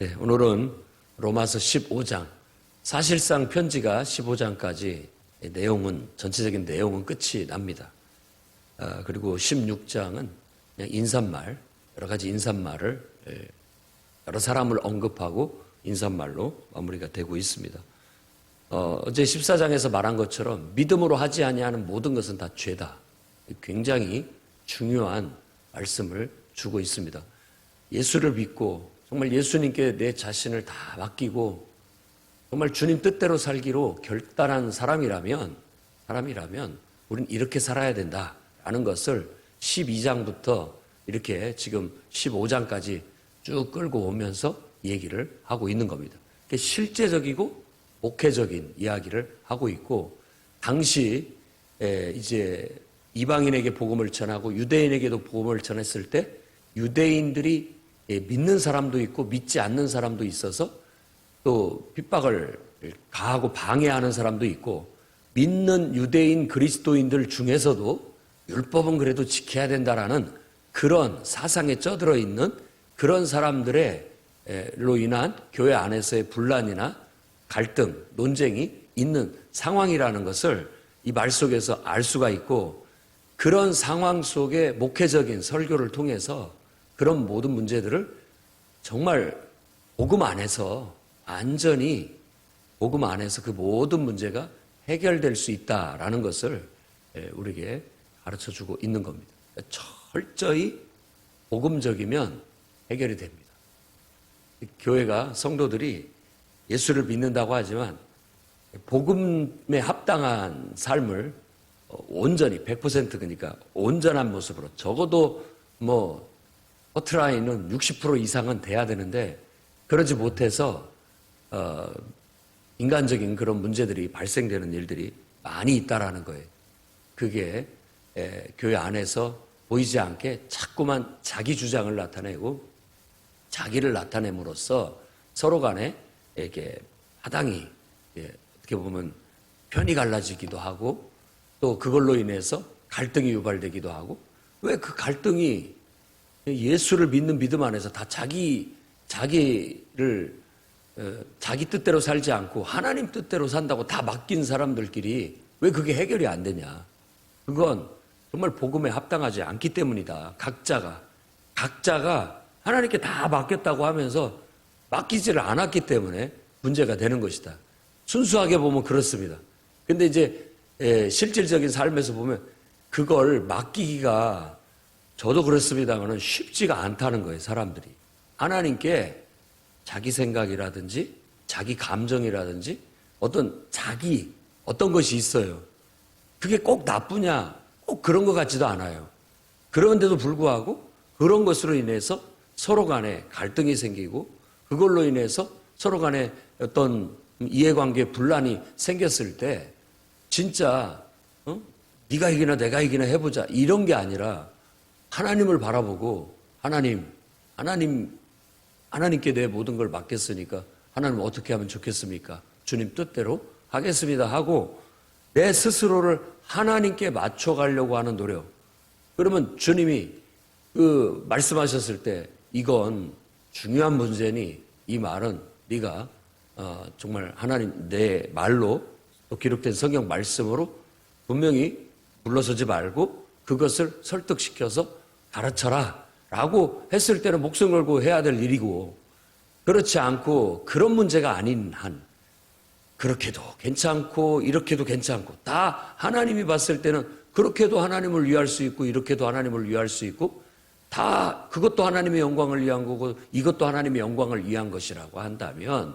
네, 오늘은 로마서 15장, 사실상 편지가 15장까지 전체적인 내용은 끝이 납니다. 그리고 16장은 그냥 인사말, 여러 가지 인사말을, 여러 사람을 언급하고 인사말로 마무리가 되고 있습니다. 어제 14장에서 말한 것처럼 믿음으로 하지 아니하는 모든 것은 다 죄다. 굉장히 중요한 말씀을 주고 있습니다. 예수를 믿고 정말 예수님께 내 자신을 다 맡기고 정말 주님 뜻대로 살기로 결단한 사람이라면 우린 이렇게 살아야 된다라는 것을 12장부터 이렇게 지금 15장까지 쭉 끌고 오면서 얘기를 하고 있는 겁니다. 실제적이고 목회적인 이야기를 하고 있고, 당시 이제 이방인에게 복음을 전하고 유대인에게도 복음을 전했을 때 유대인들이 믿는 사람도 있고 믿지 않는 사람도 있어서 또 핍박을 가하고 방해하는 사람도 있고, 믿는 유대인 그리스도인들 중에서도 율법은 그래도 지켜야 된다라는 그런 사상에 쩌들어 있는 그런 사람들로 인한 교회 안에서의 분란이나 갈등, 논쟁이 있는 상황이라는 것을 이 말 속에서 알 수가 있고, 그런 상황 속에 목회적인 설교를 통해서 그런 모든 문제들을 정말 복음 안에서 완전히 복음 안에서 그 모든 문제가 해결될 수 있다라는 것을 우리에게 가르쳐주고 있는 겁니다. 철저히 복음적이면 해결이 됩니다. 교회가 성도들이 예수를 믿는다고 하지만 복음에 합당한 삶을 온전히 100% 그러니까 온전한 모습으로, 적어도 커트라인은 60% 이상은 돼야 되는데 그러지 못해서 인간적인 그런 문제들이 발생되는 일들이 많이 있다라는 거예요. 그게 교회 안에서 보이지 않게 자꾸만 자기 주장을 나타내고 자기를 나타냄으로써 서로 간에 이렇게 마땅히 어떻게 보면 편이 갈라지기도 하고, 또 그걸로 인해서 갈등이 유발되기도 하고, 왜 그 갈등이 예수를 믿는 믿음 안에서 다 자기 뜻대로 살지 않고 하나님 뜻대로 산다고 다 맡긴 사람들끼리 왜 그게 해결이 안 되냐. 그건 정말 복음에 합당하지 않기 때문이다. 각자가 하나님께 다 맡겼다고 하면서 맡기지를 않았기 때문에 문제가 되는 것이다. 순수하게 보면 그렇습니다. 근데 이제 실질적인 삶에서 보면 그걸 맡기기가, 저도 그렇습니다만 쉽지가 않다는 거예요. 사람들이 하나님께 자기 생각이라든지 자기 감정이라든지 어떤 것이 있어요. 그게 꼭 나쁘냐, 꼭 그런 것 같지도 않아요. 그런데도 불구하고 그런 것으로 인해서 서로 간에 갈등이 생기고, 그걸로 인해서 서로 간에 어떤 이해관계 분란이 생겼을 때 진짜 네가 이기나 내가 이기나 해보자 이런 게 아니라 하나님을 바라보고 하나님께 내 모든 걸 맡겼으니까 하나님 어떻게 하면 좋겠습니까? 주님 뜻대로 하겠습니다 하고 내 스스로를 하나님께 맞춰가려고 하는 노력. 그러면 주님이 말씀하셨을 때 이건 중요한 문제니 이 말은 네가 정말 하나님 내 말로 또 기록된 성경 말씀으로 분명히 물러서지 말고 그것을 설득시켜서 가르쳐라 라고 했을 때는 목숨 걸고 해야 될 일이고, 그렇지 않고 그런 문제가 아닌 한 그렇게도 괜찮고 이렇게도 괜찮고, 다 하나님이 봤을 때는 그렇게도 하나님을 위할 수 있고 이렇게도 하나님을 위할 수 있고, 다 그것도 하나님의 영광을 위한 거고 이것도 하나님의 영광을 위한 것이라고 한다면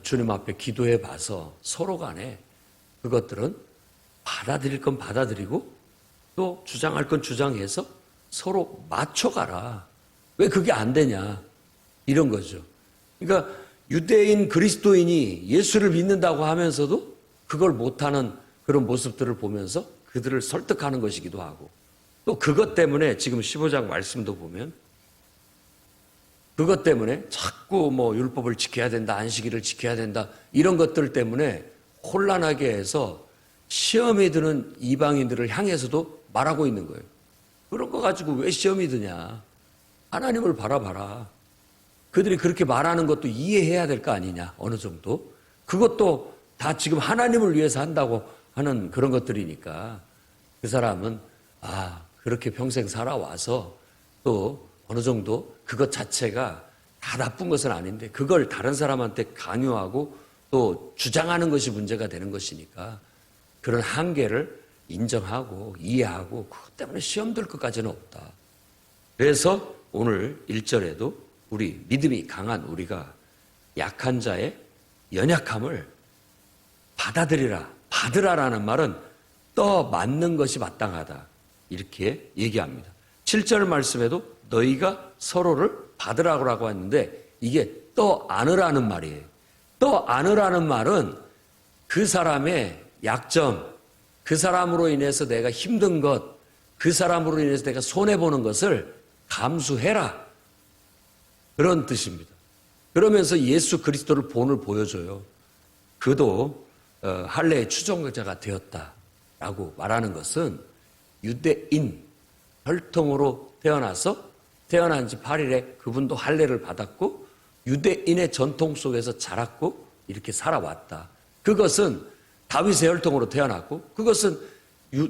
주님 앞에 기도해 봐서 서로 간에 그것들은 받아들일 건 받아들이고 또 주장할 건 주장해서 서로 맞춰가라. 왜 그게 안 되냐 이런 거죠. 그러니까 유대인 그리스도인이 예수를 믿는다고 하면서도 그걸 못하는 그런 모습들을 보면서 그들을 설득하는 것이기도 하고, 또 그것 때문에 지금 15장 말씀도 보면 그것 때문에 자꾸 율법을 지켜야 된다, 안식일을 지켜야 된다 이런 것들 때문에 혼란하게 해서 시험에 드는 이방인들을 향해서도 말하고 있는 거예요. 그런 거 가지고 왜 시험이 드냐. 하나님을 바라봐라. 그들이 그렇게 말하는 것도 이해해야 될 거 아니냐, 어느 정도. 그것도 다 지금 하나님을 위해서 한다고 하는 그런 것들이니까 그 사람은 그렇게 평생 살아와서 또 어느 정도 그것 자체가 다 나쁜 것은 아닌데 그걸 다른 사람한테 강요하고 또 주장하는 것이 문제가 되는 것이니까 그런 한계를 인정하고 이해하고 그것 때문에 시험 들 것까지는 없다. 그래서 오늘 1절에도 우리 믿음이 강한 우리가 약한 자의 연약함을 받으라라는 말은 떠맞는 것이 마땅하다. 이렇게 얘기합니다. 7절 말씀에도 너희가 서로를 받으라고 했는데 이게 떠안으라는 말이에요. 떠안으라는 말은 그 사람의 약점, 그 사람으로 인해서 내가 힘든 것, 그 사람으로 인해서 내가 손해보는 것을 감수해라. 그런 뜻입니다. 그러면서 예수 그리스도를 본을 보여줘요. 그도 할례의 추종자가 되었다라고 말하는 것은 유대인 혈통으로 태어난 지 8일에 그분도 할례를 받았고 유대인의 전통 속에서 자랐고 이렇게 살아왔다. 그것은 다윗의 혈통으로 태어났고 그것은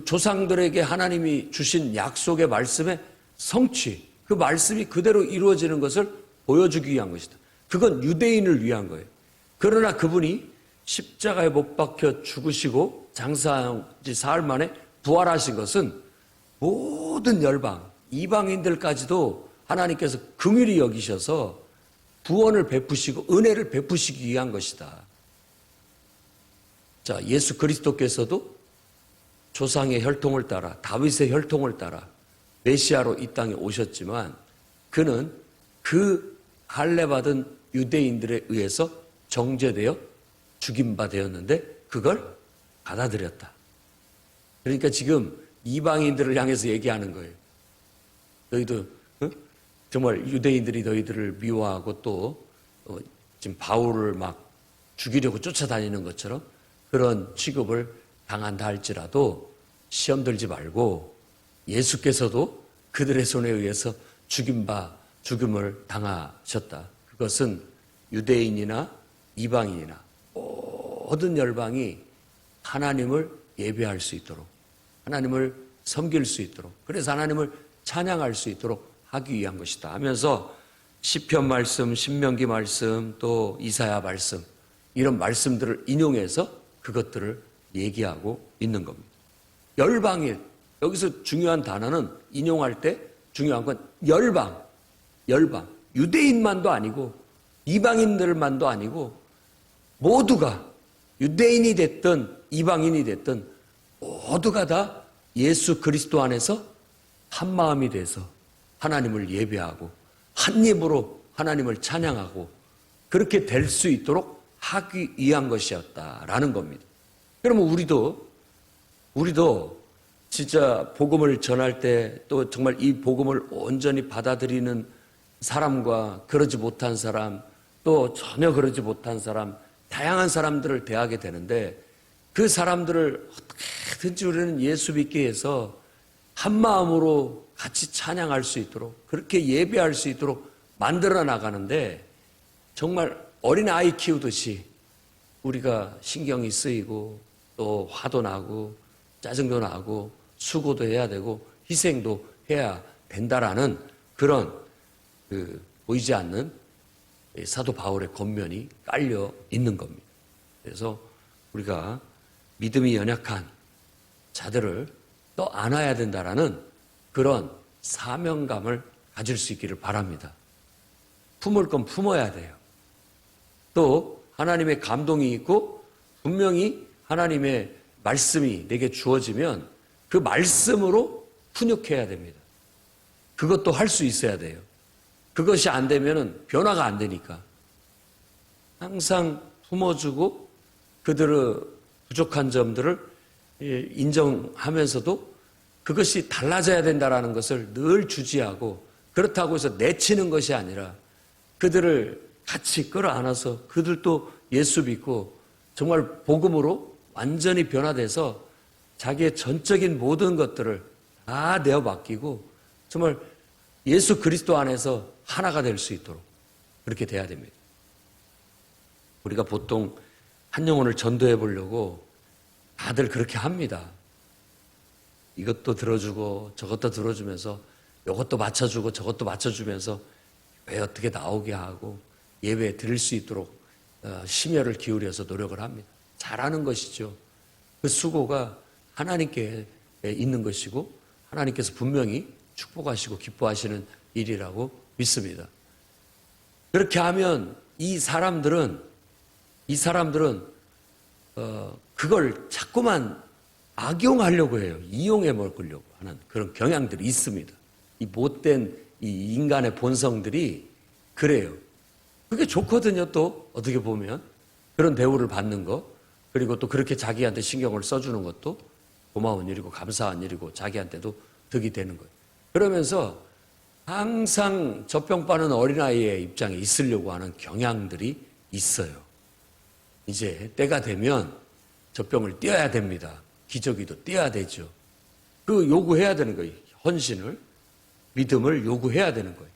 조상들에게 하나님이 주신 약속의 말씀의 성취, 그 말씀이 그대로 이루어지는 것을 보여주기 위한 것이다. 그건 유대인을 위한 거예요. 그러나 그분이 십자가에 못 박혀 죽으시고 장사한 지 사흘 만에 부활하신 것은 모든 열방, 이방인들까지도 하나님께서 긍휼히 여기셔서 구원을 베푸시고 은혜를 베푸시기 위한 것이다. 자, 예수 그리스도께서도 조상의 혈통을 따라 다윗의 혈통을 따라 메시아로 이 땅에 오셨지만 그는 그 할례받은 유대인들에 의해서 정죄되어 죽임바 되었는데 그걸 받아들였다. 그러니까 지금 이방인들을 향해서 얘기하는 거예요. 너희도 정말 유대인들이 너희들을 미워하고 또 지금 바울을 막 죽이려고 쫓아다니는 것처럼 그런 취급을 당한다 할지라도 시험 들지 말고 예수께서도 그들의 손에 의해서 죽임을 당하셨다. 그것은 유대인이나 이방인이나 모든 열방이 하나님을 예배할 수 있도록 하나님을 섬길 수 있도록 그래서 하나님을 찬양할 수 있도록 하기 위한 것이다 하면서 시편 말씀, 신명기 말씀, 또 이사야 말씀 이런 말씀들을 인용해서 그것들을 얘기하고 있는 겁니다. 열방일 여기서 중요한 단어는 인용할 때 중요한 건 열방 유대인만도 아니고 이방인들만도 아니고 모두가 유대인이 됐든 이방인이 됐든 모두가 다 예수 그리스도 안에서 한 마음이 돼서 하나님을 예배하고 한 입으로 하나님을 찬양하고 그렇게 될 수 있도록 하기 위한 것이었다라는 겁니다. 그러면 우리도 진짜 복음을 전할 때 또 정말 이 복음을 온전히 받아들이는 사람과 그러지 못한 사람 또 전혀 그러지 못한 사람 다양한 사람들을 대하게 되는데 그 사람들을 어떻게든지 우리는 예수 믿게 해서 한 마음으로 같이 찬양할 수 있도록 그렇게 예배할 수 있도록 만들어 나가는데 정말 어린아이 키우듯이 우리가 신경이 쓰이고 또 화도 나고 짜증도 나고 수고도 해야 되고 희생도 해야 된다라는 그런 보이지 않는 사도 바울의 겉면이 깔려 있는 겁니다. 그래서 우리가 믿음이 연약한 자들을 또 안아야 된다라는 그런 사명감을 가질 수 있기를 바랍니다. 품을 건 품어야 돼요. 또 하나님의 감동이 있고 분명히 하나님의 말씀이 내게 주어지면 그 말씀으로 훈육해야 됩니다. 그것도 할 수 있어야 돼요. 그것이 안 되면은 변화가 안 되니까 항상 품어주고 그들의 부족한 점들을 인정하면서도 그것이 달라져야 된다라는 것을 늘 주지하고 그렇다고 해서 내치는 것이 아니라 그들을 같이 끌어안아서 그들도 예수 믿고 정말 복음으로 완전히 변화돼서 자기의 전적인 모든 것들을 다 내어 맡기고 정말 예수 그리스도 안에서 하나가 될 수 있도록 그렇게 돼야 됩니다. 우리가 보통 한 영혼을 전도해 보려고 다들 그렇게 합니다. 이것도 들어주고 저것도 들어주면서 이것도 맞춰주고 저것도 맞춰주면서 왜 어떻게 나오게 하고 예배 드릴 수 있도록 심혈을 기울여서 노력을 합니다. 잘하는 것이죠. 그 수고가 하나님께 있는 것이고 하나님께서 분명히 축복하시고 기뻐하시는 일이라고 믿습니다. 그렇게 하면 이 사람들은 그걸 자꾸만 악용하려고 해요. 이용해 먹으려고 하는 그런 경향들이 있습니다. 이 못된 이 인간의 본성들이 그래요. 그게 좋거든요. 또 어떻게 보면 그런 대우를 받는 거, 그리고 또 그렇게 자기한테 신경을 써주는 것도 고마운 일이고 감사한 일이고 자기한테도 득이 되는 거예요. 그러면서 항상 젖병 빠는 어린아이의 입장에 있으려고 하는 경향들이 있어요. 이제 때가 되면 젖병을 떼어야 됩니다. 기저귀도 떼어야 되죠. 그 요구해야 되는 거예요. 헌신을, 믿음을 요구해야 되는 거예요.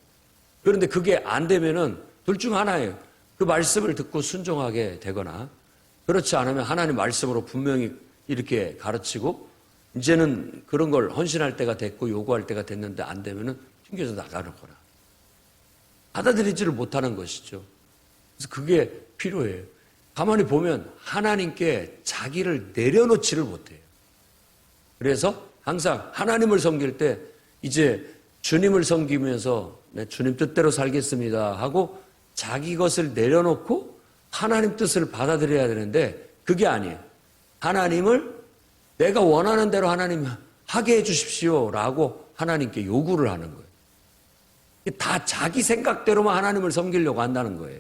그런데 그게 안 되면은 둘 중 하나예요. 그 말씀을 듣고 순종하게 되거나, 그렇지 않으면 하나님 말씀으로 분명히 이렇게 가르치고 이제는 그런 걸 헌신할 때가 됐고 요구할 때가 됐는데 안 되면은 튕겨져 나가는 거나 받아들이지를 못하는 것이죠. 그래서 그게 필요해요. 가만히 보면 하나님께 자기를 내려놓지를 못해요. 그래서 항상 하나님을 섬길 때 이제 주님을 섬기면서 네, 주님 뜻대로 살겠습니다 하고 자기 것을 내려놓고 하나님 뜻을 받아들여야 되는데 그게 아니에요. 하나님을 내가 원하는 대로 하나님 하게 해 주십시오 라고 하나님께 요구를 하는 거예요. 다 자기 생각대로만 하나님을 섬기려고 한다는 거예요.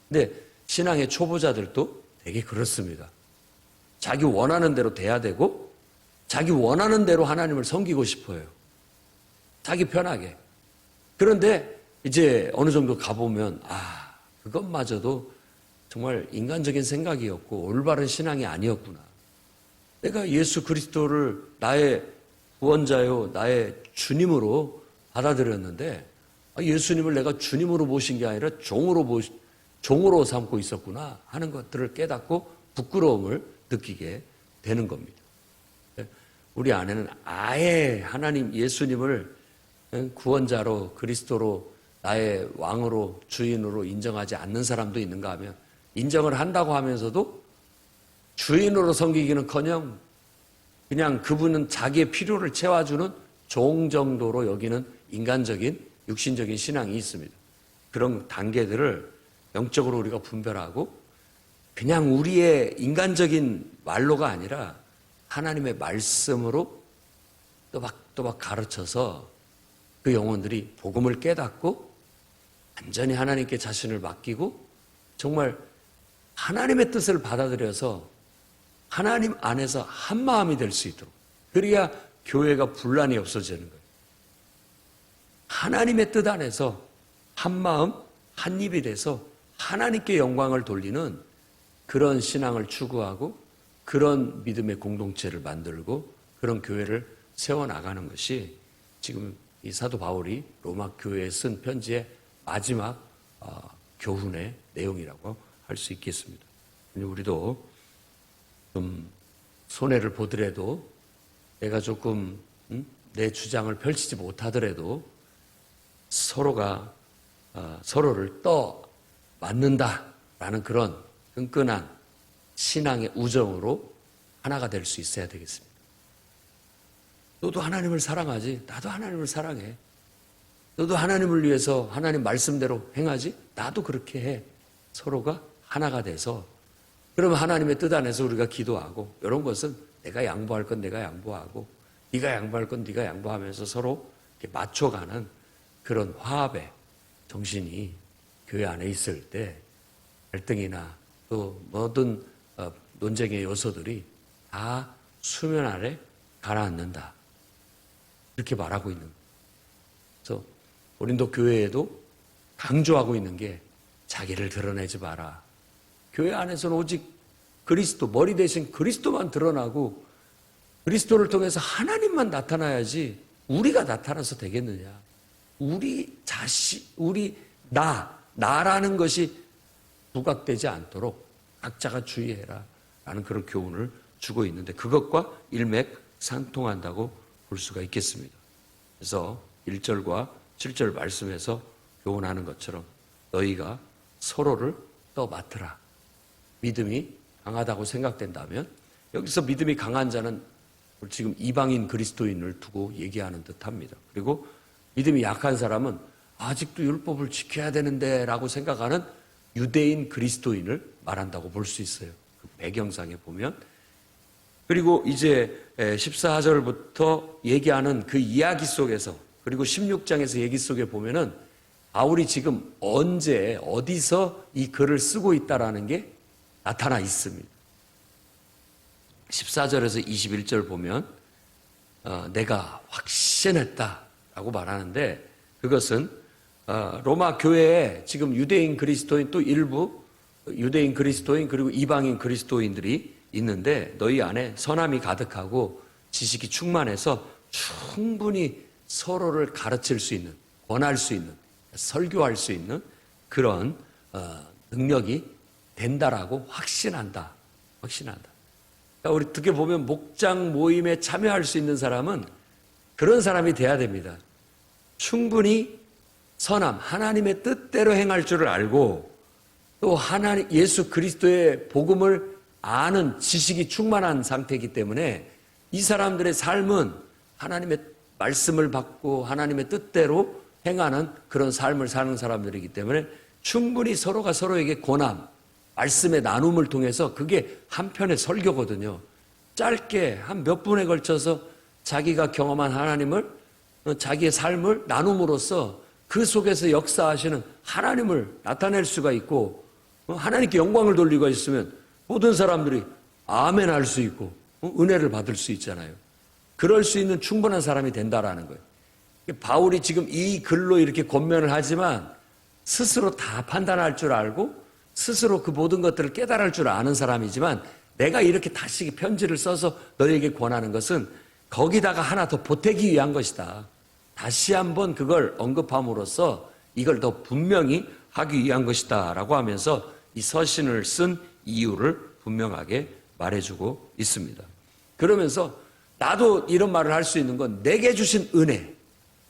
근데 신앙의 초보자들도 되게 그렇습니다. 자기 원하는 대로 돼야 되고 자기 원하는 대로 하나님을 섬기고 싶어요. 자기 편하게. 그런데 이제 어느 정도 가보면 그것마저도 정말 인간적인 생각이었고 올바른 신앙이 아니었구나. 내가 예수 그리스도를 나의 구원자요 나의 주님으로 받아들였는데 예수님을 내가 주님으로 모신 게 아니라 종으로 삼고 있었구나 하는 것들을 깨닫고 부끄러움을 느끼게 되는 겁니다. 우리 안에는 아예 하나님 예수님을 구원자로 그리스도로 나의 왕으로 주인으로 인정하지 않는 사람도 있는가 하면 인정을 한다고 하면서도 주인으로 섬기기는커녕 그냥 그분은 자기의 필요를 채워주는 종 정도로 여기는 인간적인 육신적인 신앙이 있습니다. 그런 단계들을 영적으로 우리가 분별하고 그냥 우리의 인간적인 말로가 아니라 하나님의 말씀으로 또박또박 가르쳐서 그 영혼들이 복음을 깨닫고 완전히 하나님께 자신을 맡기고 정말 하나님의 뜻을 받아들여서 하나님 안에서 한 마음이 될 수 있도록, 그래야 교회가 분란이 없어지는 거예요. 하나님의 뜻 안에서 한 마음 한 입이 돼서 하나님께 영광을 돌리는 그런 신앙을 추구하고 그런 믿음의 공동체를 만들고 그런 교회를 세워나가는 것이 지금 이 사도 바울이 로마 교회에 쓴 편지의 마지막 교훈의 내용이라고 할 수 있겠습니다. 우리도 좀 손해를 보더라도 내가 조금 내 주장을 펼치지 못하더라도 서로가 서로를 맞는다라는 그런 끈끈한 신앙의 우정으로 하나가 될 수 있어야 되겠습니다. 너도 하나님을 사랑하지? 나도 하나님을 사랑해. 너도 하나님을 위해서 하나님 말씀대로 행하지? 나도 그렇게 해. 서로가 하나가 돼서 그러면 하나님의 뜻 안에서 우리가 기도하고 이런 것은 내가 양보할 건 내가 양보하고 네가 양보할 건 네가 양보하면서 서로 이렇게 맞춰가는 그런 화합의 정신이 교회 안에 있을 때 갈등이나 또 모든 논쟁의 요소들이 다 수면 아래 가라앉는다. 이렇게 말하고 있는 거예요. 그래서 고린도 교회에도 강조하고 있는 게 자기를 드러내지 마라. 교회 안에서는 오직 그리스도, 머리 대신 그리스도만 드러나고 그리스도를 통해서 하나님만 나타나야지 우리가 나타나서 되겠느냐. 우리 자신, 나라는 것이 부각되지 않도록 각자가 주의해라 라는 그런 교훈을 주고 있는데 그것과 일맥상통한다고 볼 수가 있겠습니다. 그래서 1절과 7절 말씀에서 교훈하는 것처럼 너희가 서로를 떠맡으라. 믿음이 강하다고 생각된다면 여기서 믿음이 강한 자는 지금 이방인 그리스도인을 두고 얘기하는 듯합니다. 그리고 믿음이 약한 사람은 아직도 율법을 지켜야 되는데 라고 생각하는 유대인 그리스도인을 말한다고 볼 수 있어요. 그 배경상에 보면. 그리고 이제 14절부터 얘기하는 그 이야기 속에서 그리고 16장에서 얘기 속에 보면은 바울이 지금 언제 어디서 이 글을 쓰고 있다라는 게 나타나 있습니다. 14절에서 21절 보면 내가 확신했다라고 말하는데 그것은 로마 교회에 지금 유대인 그리스도인 또 일부 유대인 그리스도인 그리고 이방인 그리스도인들이 있는데 너희 안에 선함이 가득하고 지식이 충만해서 충분히 서로를 가르칠 수 있는 권할 수 있는 설교할 수 있는 그런 능력이 된다라고 확신한다. 그러니까 우리 어떻게 보면 목장 모임에 참여할 수 있는 사람은 그런 사람이 돼야 됩니다. 충분히 선함, 하나님의 뜻대로 행할 줄을 알고 또 하나님 예수 그리스도의 복음을 아는 지식이 충만한 상태이기 때문에 이 사람들의 삶은 하나님의 말씀을 받고 하나님의 뜻대로 행하는 그런 삶을 사는 사람들이기 때문에 충분히 서로가 서로에게 권함, 말씀의 나눔을 통해서 그게 한편의 설교거든요. 짧게 한 몇 분에 걸쳐서 자기가 경험한 하나님을 자기의 삶을 나눔으로써 그 속에서 역사하시는 하나님을 나타낼 수가 있고 하나님께 영광을 돌리고 있으면 모든 사람들이 아멘 할 수 있고 은혜를 받을 수 있잖아요. 그럴 수 있는 충분한 사람이 된다라는 거예요. 바울이 지금 이 글로 이렇게 권면을 하지만 스스로 다 판단할 줄 알고 스스로 그 모든 것들을 깨달을 줄 아는 사람이지만 내가 이렇게 다시 편지를 써서 너에게 권하는 것은 거기다가 하나 더 보태기 위한 것이다. 다시 한번 그걸 언급함으로써 이걸 더 분명히 하기 위한 것이다 라고 하면서 이 서신을 쓴 이유를 분명하게 말해주고 있습니다. 그러면서 나도 이런 말을 할 수 있는 건 내게 주신 은혜,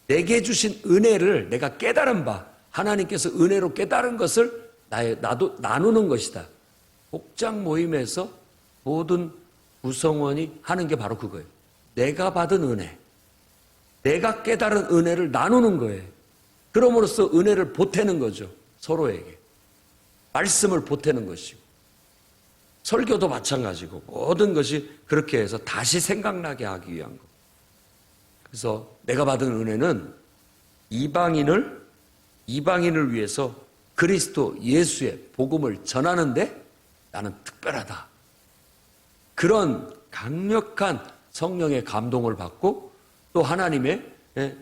내게 주신 은혜를 내가 깨달은 바 하나님께서 은혜로 깨달은 것을 나도 나누는 것이다. 목장 모임에서 모든 구성원이 하는 게 바로 그거예요. 내가 받은 은혜, 내가 깨달은 은혜를 나누는 거예요. 그럼으로써 은혜를 보태는 거죠. 서로에게. 말씀을 보태는 것이고 설교도 마찬가지고 모든 것이 그렇게 해서 다시 생각나게 하기 위한 거. 그래서 내가 받은 은혜는 이방인을 위해서 그리스도 예수의 복음을 전하는데 나는 특별하다. 그런 강력한 성령의 감동을 받고 또 하나님의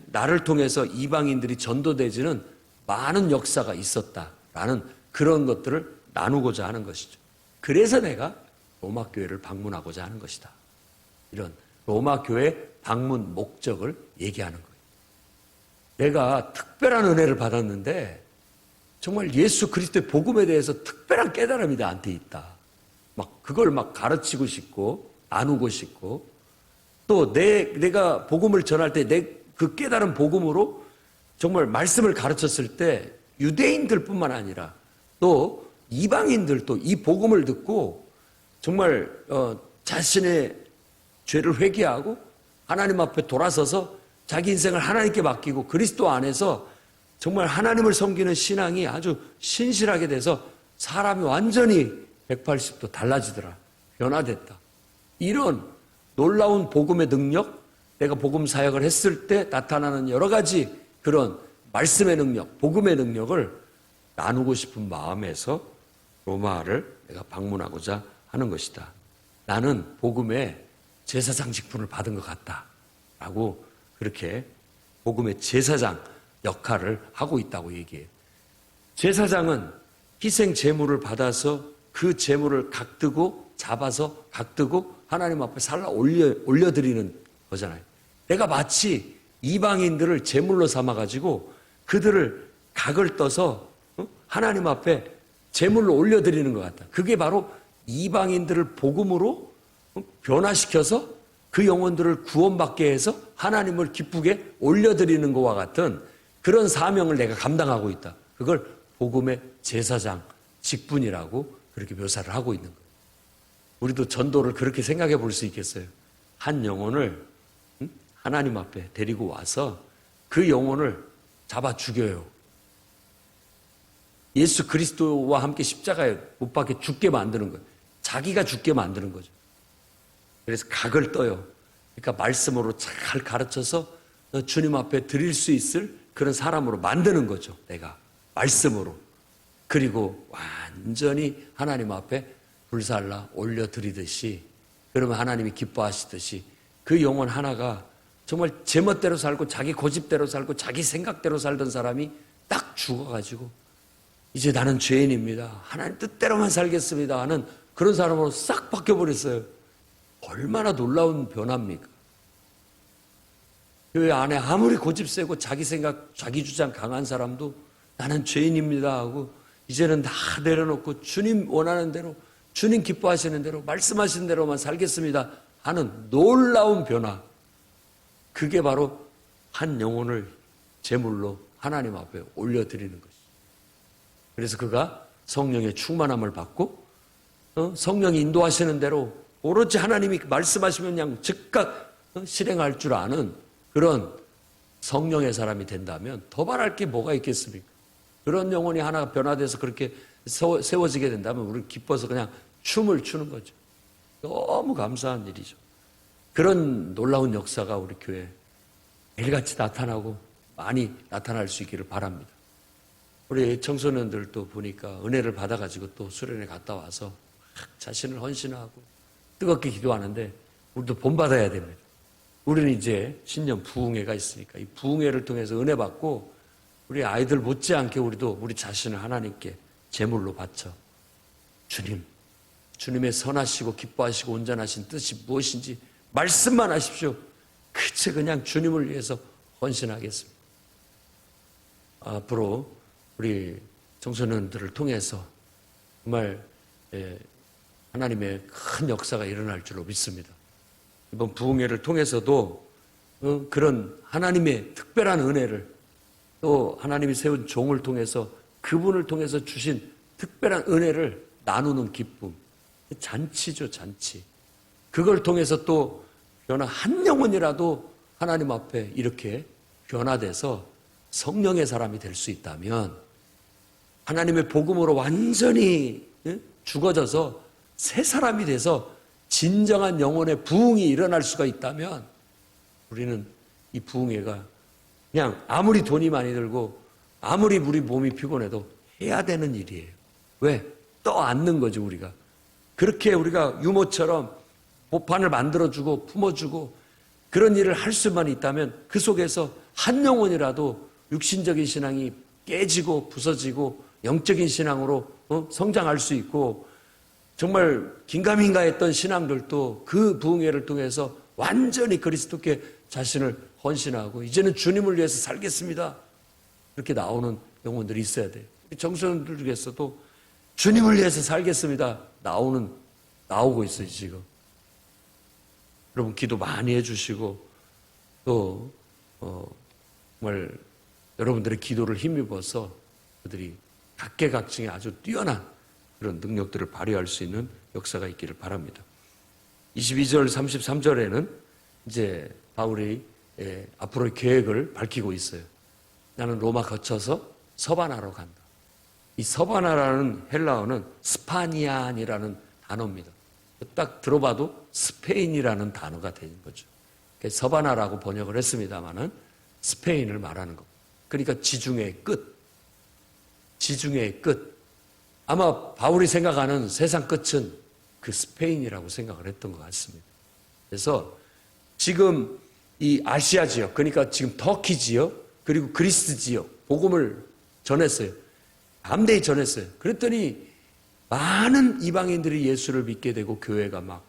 나를 통해서 이방인들이 전도되지는 많은 역사가 있었다라는 그런 것들을 나누고자 하는 것이죠. 그래서 내가 로마 교회를 방문하고자 하는 것이다. 이런 로마 교회 방문 목적을 얘기하는 거예요. 내가 특별한 은혜를 받았는데 정말 예수 그리스도의 복음에 대해서 특별한 깨달음이 나한테 있다. 그걸 가르치고 싶고 나누고 싶고 또 내가 복음을 전할 때 그 깨달은 복음으로 정말 말씀을 가르쳤을 때 유대인들뿐만 아니라 또 이방인들도 이 복음을 듣고 정말 자신의 죄를 회개하고 하나님 앞에 돌아서서 자기 인생을 하나님께 맡기고 그리스도 안에서 정말 하나님을 섬기는 신앙이 아주 신실하게 돼서 사람이 완전히 180도 달라지더라. 변화됐다. 이런 놀라운 복음의 능력, 내가 복음 사역을 했을 때 나타나는 여러 가지 그런 말씀의 능력, 복음의 능력을 나누고 싶은 마음에서 로마를 내가 방문하고자 하는 것이다. 나는 복음의 제사장 직분을 받은 것 같다. 라고 그렇게 복음의 제사장 역할을 하고 있다고 얘기해요. 제사장은 희생 제물을 받아서 그 제물을 각뜨고 잡아서 각뜨고 하나님 앞에 살라 올려드리는 거잖아요. 내가 마치 이방인들을 제물로 삼아가지고 그들을 각을 떠서 하나님 앞에 제물로 올려드리는 것 같다. 그게 바로 이방인들을 복음으로 변화시켜서 그 영혼들을 구원받게 해서 하나님을 기쁘게 올려드리는 것과 같은 그런 사명을 내가 감당하고 있다. 그걸 복음의 제사장 직분이라고 그렇게 묘사를 하고 있는 거예요. 우리도 전도를 그렇게 생각해 볼 수 있겠어요. 한 영혼을 하나님 앞에 데리고 와서 그 영혼을 잡아 죽여요. 예수 그리스도와 함께 십자가에 못 박혀 죽게 만드는 거예요. 자기가 죽게 만드는 거죠. 그래서 각을 떠요. 그러니까 말씀으로 잘 가르쳐서 주님 앞에 드릴 수 있을 그런 사람으로 만드는 거죠. 내가 말씀으로. 그리고 완전히 하나님 앞에 불살라 올려드리듯이, 그러면 하나님이 기뻐하시듯이 그 영혼 하나가 정말 제멋대로 살고 자기 고집대로 살고 자기 생각대로 살던 사람이 딱 죽어가지고 이제 나는 죄인입니다, 하나님 뜻대로만 살겠습니다 하는 그런 사람으로 싹 바뀌어버렸어요. 얼마나 놀라운 변화입니까? 교회 안에 아무리 고집 세고 자기 생각, 자기 주장 강한 사람도 나는 죄인입니다 하고 이제는 다 내려놓고 주님 원하는 대로, 주님 기뻐하시는 대로, 말씀하시는 대로만 살겠습니다 하는 놀라운 변화. 그게 바로 한 영혼을 제물로 하나님 앞에 올려드리는 것이죠. 그래서 그가 성령의 충만함을 받고 성령이 인도하시는 대로 오로지 하나님이 말씀하시면 그냥 즉각 실행할 줄 아는 그런 성령의 사람이 된다면 더 바랄 게 뭐가 있겠습니까? 그런 영혼이 하나 변화돼서 그렇게 세워지게 된다면 우리는 기뻐서 그냥 춤을 추는 거죠. 너무 감사한 일이죠. 그런 놀라운 역사가 우리 교회에 매일같이 나타나고 많이 나타날 수 있기를 바랍니다. 우리 청소년들도 보니까 은혜를 받아가지고 또 수련회 갔다 와서 자신을 헌신하고 뜨겁게 기도하는데 우리도 본받아야 됩니다. 우리는 이제 신년 부흥회가 있으니까 이 부흥회를 통해서 은혜 받고 우리 아이들 못지않게 우리도 우리 자신을 하나님께 제물로 바쳐 주님의 선하시고 기뻐하시고 온전하신 뜻이 무엇인지 말씀만 하십시오. 그저 그냥 주님을 위해서 헌신하겠습니다. 앞으로 우리 청소년들을 통해서 정말 하나님의 큰 역사가 일어날 줄로 믿습니다. 이번 부흥회를 통해서도 그런 하나님의 특별한 은혜를, 또 하나님이 세운 종을 통해서 그분을 통해서 주신 특별한 은혜를 나누는 기쁨, 잔치죠, 잔치. 그걸 통해서 또 한 영혼이라도 하나님 앞에 이렇게 변화돼서 성령의 사람이 될 수 있다면, 하나님의 복음으로 완전히 죽어져서 새 사람이 돼서 진정한 영혼의 부흥이 일어날 수가 있다면, 우리는 이 부흥회가 그냥 아무리 돈이 많이 들고 아무리 우리 몸이 피곤해도 해야 되는 일이에요. 왜? 떠안는 거죠, 우리가. 그렇게 우리가 유모처럼 보판을 만들어주고 품어주고 그런 일을 할 수만 있다면 그 속에서 한 영혼이라도 육신적인 신앙이 깨지고 부서지고 영적인 신앙으로 성장할 수 있고, 정말 긴가민가 했던 신앙들도 그 부흥회를 통해서 완전히 그리스도께 자신을 헌신하고 이제는 주님을 위해서 살겠습니다, 이렇게 나오는 영혼들이 있어야 돼요. 청소년들 중에서도 주님을 위해서 살겠습니다 나오고 있어요 지금. 여러분 기도 많이 해주시고 또 정말 여러분들의 기도를 힘입어서 그들이 각계각층의 아주 뛰어난 그런 능력들을 발휘할 수 있는 역사가 있기를 바랍니다. 22절 33절에는 이제 바울이 앞으로의 계획을 밝히고 있어요. 나는 로마 거쳐서 서바나로 간다. 이 서바나라는 헬라어는 스파니안이라는 단어입니다. 딱 들어봐도 스페인이라는 단어가 되는 거죠. 서바나라고 번역을 했습니다마는 스페인을 말하는 겁니다. 그러니까 지중해의 끝. 지중해의 끝. 아마 바울이 생각하는 세상 끝은 그 스페인이라고 생각을 했던 것 같습니다. 그래서 지금 이 아시아 지역, 그러니까 지금 터키 지역, 그리고 그리스 지역, 복음을 전했어요. 담대히 전했어요. 그랬더니 많은 이방인들이 예수를 믿게 되고 교회가 막,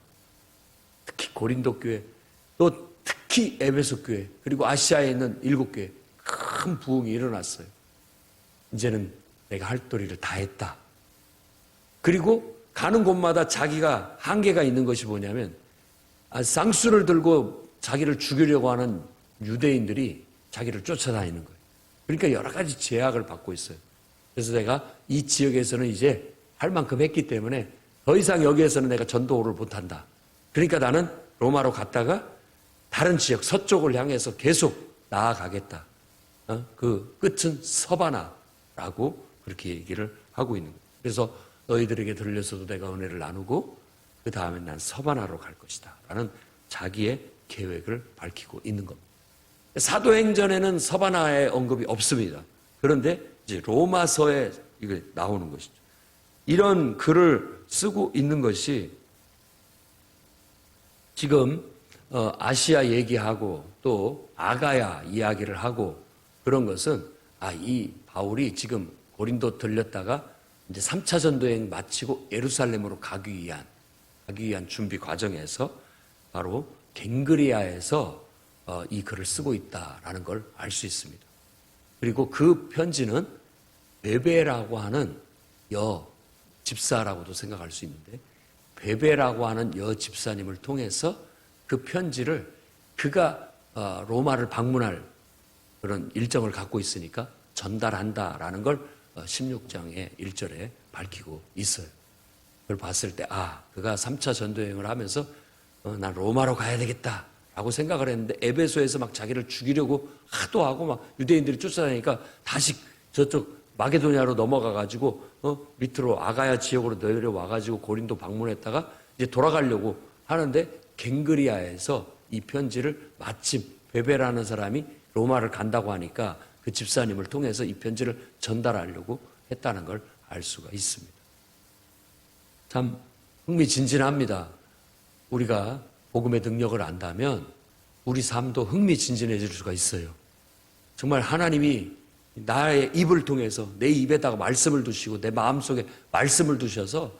특히 고린도 교회, 또 특히 에베소 교회, 그리고 아시아에 있는 7교회 큰 부흥이 일어났어요. 이제는 내가 할 도리를 다 했다. 그리고 가는 곳마다 자기가 한계가 있는 것이 뭐냐면 쌍수를 들고 자기를 죽이려고 하는 유대인들이 자기를 쫓아다니는 거예요. 그러니까 여러 가지 제약을 받고 있어요. 그래서 내가 이 지역에서는 이제 할 만큼 했기 때문에 더 이상 여기에서는 내가 전도를 못한다. 그러니까 나는 로마로 갔다가 다른 지역 서쪽을 향해서 계속 나아가겠다. 그 끝은 서바나라고 그렇게 얘기를 하고 있는 거예요. 그래서 너희들에게 들려서도 내가 은혜를 나누고 그 다음에 난 서바나로 갈 것이다 라는 자기의 계획을 밝히고 있는 겁니다. 사도행전에는 서바나의 언급이 없습니다. 그런데 이제 로마서에 이게 나오는 것이죠. 이런 글을 쓰고 있는 것이 지금 아시아 얘기하고 또 아가야 이야기를 하고 그런 것은 이 바울이 지금 고린도 들렸다가 이제 3차 전도여행 마치고 예루살렘으로 가기 위한 준비 과정에서 바로 갱그리아에서 이 글을 쓰고 있다라는 걸 알 수 있습니다. 그리고 그 편지는 베베라고 하는 여 집사라고도 생각할 수 있는데 베베라고 하는 여 집사님을 통해서 그 편지를 그가 로마를 방문할 그런 일정을 갖고 있으니까 전달한다라는 걸 16장의 1절에 밝히고 있어요. 그걸 봤을 때 그가 3차 전도여행을 하면서 난 로마로 가야 되겠다라고 생각을 했는데 에베소에서 막 자기를 죽이려고 하도 하고 막 유대인들이 쫓아다니니까 다시 저쪽 마게도냐로 넘어가가지고 밑으로 아가야 지역으로 내려와가지고 고린도 방문했다가 이제 돌아가려고 하는데 갱그리아에서 이 편지를 마침 베베라는 사람이 로마를 간다고 하니까 그 집사님을 통해서 이 편지를 전달하려고 했다는 걸 알 수가 있습니다. 참 흥미진진합니다. 우리가 복음의 능력을 안다면 우리 삶도 흥미진진해질 수가 있어요. 정말 하나님이 나의 입을 통해서 내 입에다가 말씀을 두시고 내 마음속에 말씀을 두셔서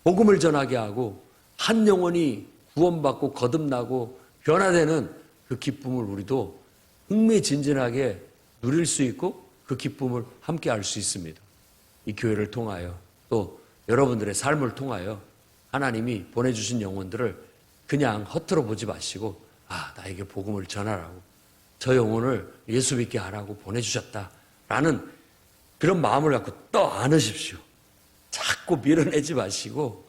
복음을 전하게 하고 한 영혼이 구원받고 거듭나고 변화되는 그 기쁨을 우리도 흥미진진하게 누릴 수 있고 그 기쁨을 함께 할 수 있습니다. 이 교회를 통하여 또 여러분들의 삶을 통하여 하나님이 보내주신 영혼들을 그냥 허투루 보지 마시고 나에게 복음을 전하라고 저 영혼을 예수 믿게 하라고 보내주셨다라는 그런 마음을 갖고 떠안으십시오. 자꾸 밀어내지 마시고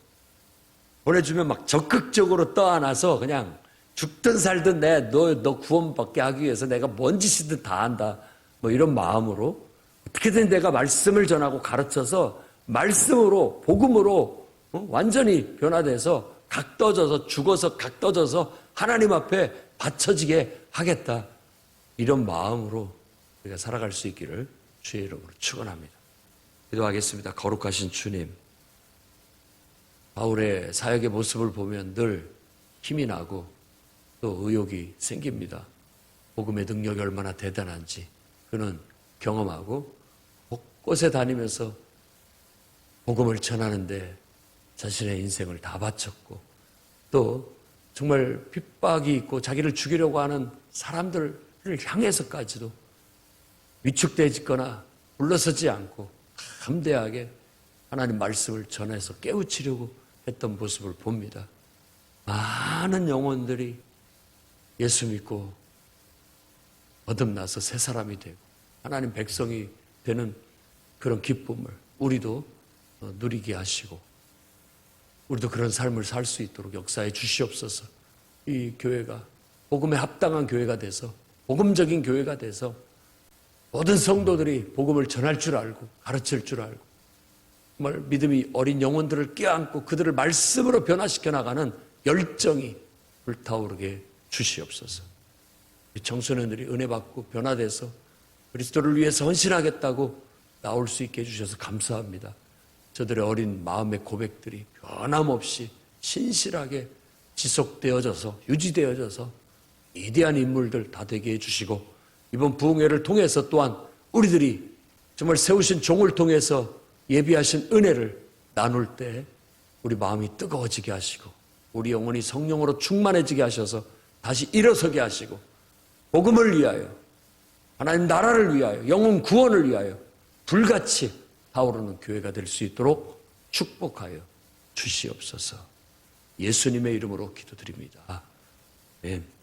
보내주면 막 적극적으로 떠안아서 그냥 죽든 살든 너 구원받게 하기 위해서 내가 뭔 짓이든 다 한다. 뭐 이런 마음으로 어떻게든 내가 말씀을 전하고 가르쳐서 말씀으로 복음으로 완전히 변화돼서 각떠져서 죽어서 각떠져서 하나님 앞에 바쳐지게 하겠다. 이런 마음으로 우리가 살아갈 수 있기를 주의 이름으로 축원합니다. 기도하겠습니다. 거룩하신 주님, 바울의 사역의 모습을 보면 늘 힘이 나고 또 의욕이 생깁니다. 복음의 능력이 얼마나 대단한지 그는 경험하고 곳곳에 다니면서 복음을 전하는데 자신의 인생을 다 바쳤고 또 정말 핍박이 있고 자기를 죽이려고 하는 사람들을 향해서까지도 위축되거나 물러서지 않고 담대하게 하나님 말씀을 전해서 깨우치려고 했던 모습을 봅니다. 많은 영혼들이 예수 믿고 거듭나서 새 사람이 되고 하나님 백성이 되는 그런 기쁨을 우리도 누리게 하시고 우리도 그런 삶을 살 수 있도록 역사해 주시옵소서. 이 교회가 복음에 합당한 교회가 돼서 복음적인 교회가 돼서 모든 성도들이 복음을 전할 줄 알고 가르칠 줄 알고 정말 믿음이 어린 영혼들을 껴안고 그들을 말씀으로 변화시켜 나가는 열정이 불타오르게 주시옵소서. 청소년들이 은혜 받고 변화돼서 그리스도를 위해서 헌신하겠다고 나올 수 있게 해주셔서 감사합니다. 저들의 어린 마음의 고백들이 변함없이 신실하게 지속되어져서 유지되어져서 위대한 인물들 다 되게 해주시고 이번 부흥회를 통해서 또한 우리들이 정말 세우신 종을 통해서 예비하신 은혜를 나눌 때 우리 마음이 뜨거워지게 하시고 우리 영혼이 성령으로 충만해지게 하셔서 다시 일어서게 하시고 복음을 위하여 하나님 나라를 위하여 영혼 구원을 위하여 불같이 타오르는 교회가 될 수 있도록 축복하여 주시옵소서. 예수님의 이름으로 기도드립니다. 아멘.